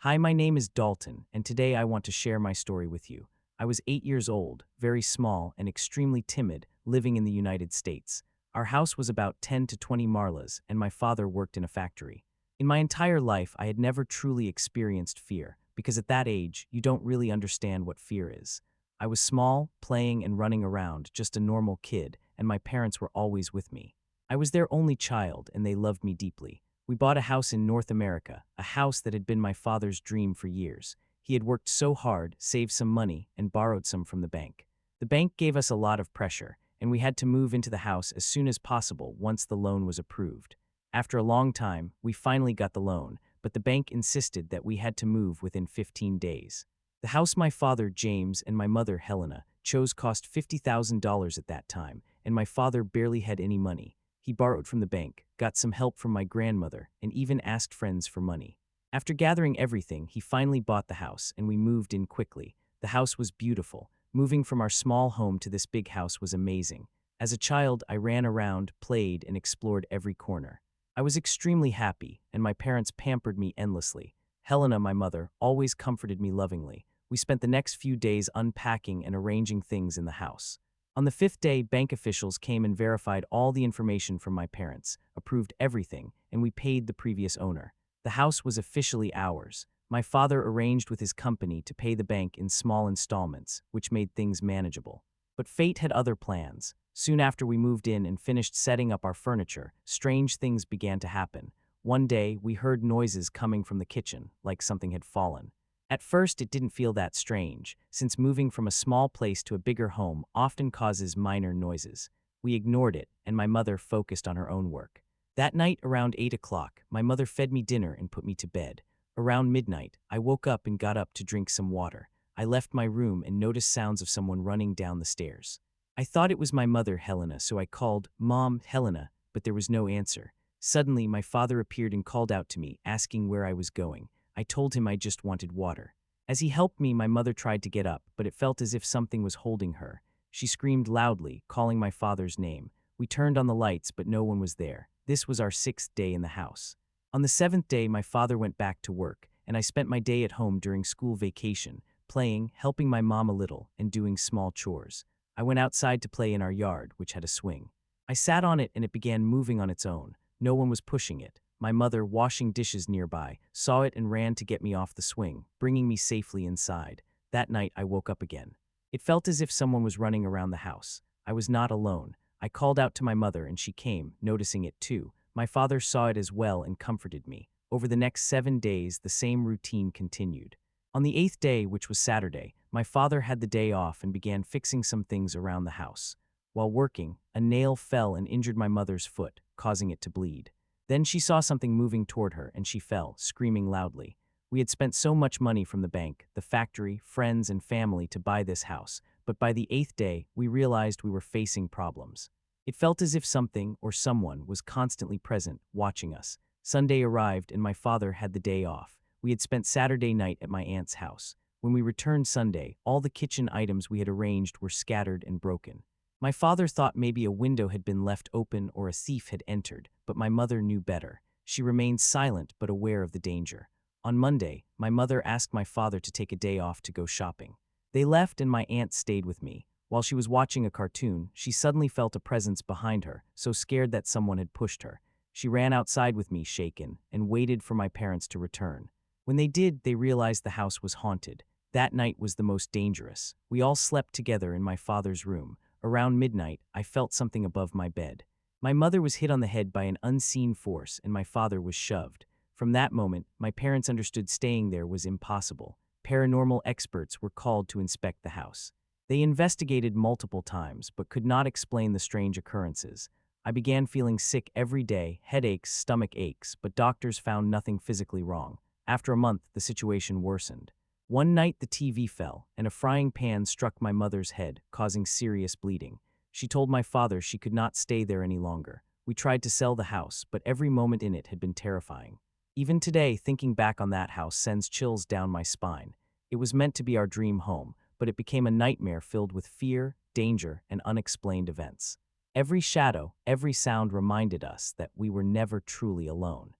Hi, my name is Dalton, and today I want to share my story with you. I was 8 years old, very small, and extremely timid, living in the United States. Our house was about 10 to 20 marlas, and my father worked in a factory. In my entire life, I had never truly experienced fear, because at that age, you don't really understand what fear is. I was small, playing and running around, just a normal kid, and my parents were always with me. I was their only child, and they loved me deeply. We bought a house in North America, a house that had been my father's dream for years. He had worked so hard, saved some money, and borrowed some from the bank. The bank gave us a lot of pressure, and we had to move into the house as soon as possible once the loan was approved. After a long time, we finally got the loan, but the bank insisted that we had to move within 15 days. The house my father, James, and my mother, Helena, chose cost $50,000 at that time, and my father barely had any money. He borrowed from the bank, got some help from my grandmother, and even asked friends for money. After gathering everything, he finally bought the house, and we moved in quickly. The house was beautiful. Moving from our small home to this big house was amazing. As a child, I ran around, played, and explored every corner. I was extremely happy, and my parents pampered me endlessly. Helena, my mother, always comforted me lovingly. We spent the next few days unpacking and arranging things in the house. On the fifth day, bank officials came and verified all the information from my parents, approved everything, and we paid the previous owner. The house was officially ours. My father arranged with his company to pay the bank in small installments, which made things manageable. But fate had other plans. Soon after we moved in and finished setting up our furniture, strange things began to happen. One day, we heard noises coming from the kitchen, like something had fallen. At first, it didn't feel that strange, since moving from a small place to a bigger home often causes minor noises. We ignored it, and my mother focused on her own work. That night, around 8 o'clock, my mother fed me dinner and put me to bed. Around midnight, I woke up and got up to drink some water. I left my room and noticed sounds of someone running down the stairs. I thought it was my mother, Helena, so I called, "Mom, Helena," but there was no answer. Suddenly, my father appeared and called out to me, asking where I was going. I told him I just wanted water. As he helped me, my mother tried to get up, but it felt as if something was holding her. She screamed loudly, calling my father's name. We turned on the lights, but no one was there. This was our 6th day in the house. On the 7th day, my father went back to work, and I spent my day at home during school vacation, playing, helping my mom a little, and doing small chores. I went outside to play in our yard, which had a swing. I sat on it and it began moving on its own. No one was pushing it. My mother, washing dishes nearby, saw it and ran to get me off the swing, bringing me safely inside. That night, I woke up again. It felt as if someone was running around the house. I was not alone. I called out to my mother and she came, noticing it too. My father saw it as well and comforted me. Over the next 7 days, the same routine continued. On the 8th day, which was Saturday, my father had the day off and began fixing some things around the house. While working, a nail fell and injured my mother's foot, causing it to bleed. Then she saw something moving toward her and she fell, screaming loudly. We had spent so much money from the bank, the factory, friends, and family to buy this house, but by the 8th day, we realized we were facing problems. It felt as if something or someone was constantly present, watching us. Sunday arrived and my father had the day off. We had spent Saturday night at my aunt's house. When we returned Sunday, all the kitchen items we had arranged were scattered and broken. My father thought maybe a window had been left open or a thief had entered, but my mother knew better. She remained silent but aware of the danger. On Monday, my mother asked my father to take a day off to go shopping. They left and my aunt stayed with me. While she was watching a cartoon, she suddenly felt a presence behind her, so scared that someone had pushed her. She ran outside with me, shaken, and waited for my parents to return. When they did, they realized the house was haunted. That night was the most dangerous. We all slept together in my father's room. Around midnight, I felt something above my bed. My mother was hit on the head by an unseen force and my father was shoved. From that moment, my parents understood staying there was impossible. Paranormal experts were called to inspect the house. They investigated multiple times but could not explain the strange occurrences. I began feeling sick every day, headaches, stomach aches, but doctors found nothing physically wrong. After a month, the situation worsened. One night the TV fell, and a frying pan struck my mother's head, causing serious bleeding. She told my father she could not stay there any longer. We tried to sell the house, but every moment in it had been terrifying. Even today, thinking back on that house sends chills down my spine. It was meant to be our dream home, but it became a nightmare filled with fear, danger, and unexplained events. Every shadow, every sound reminded us that we were never truly alone.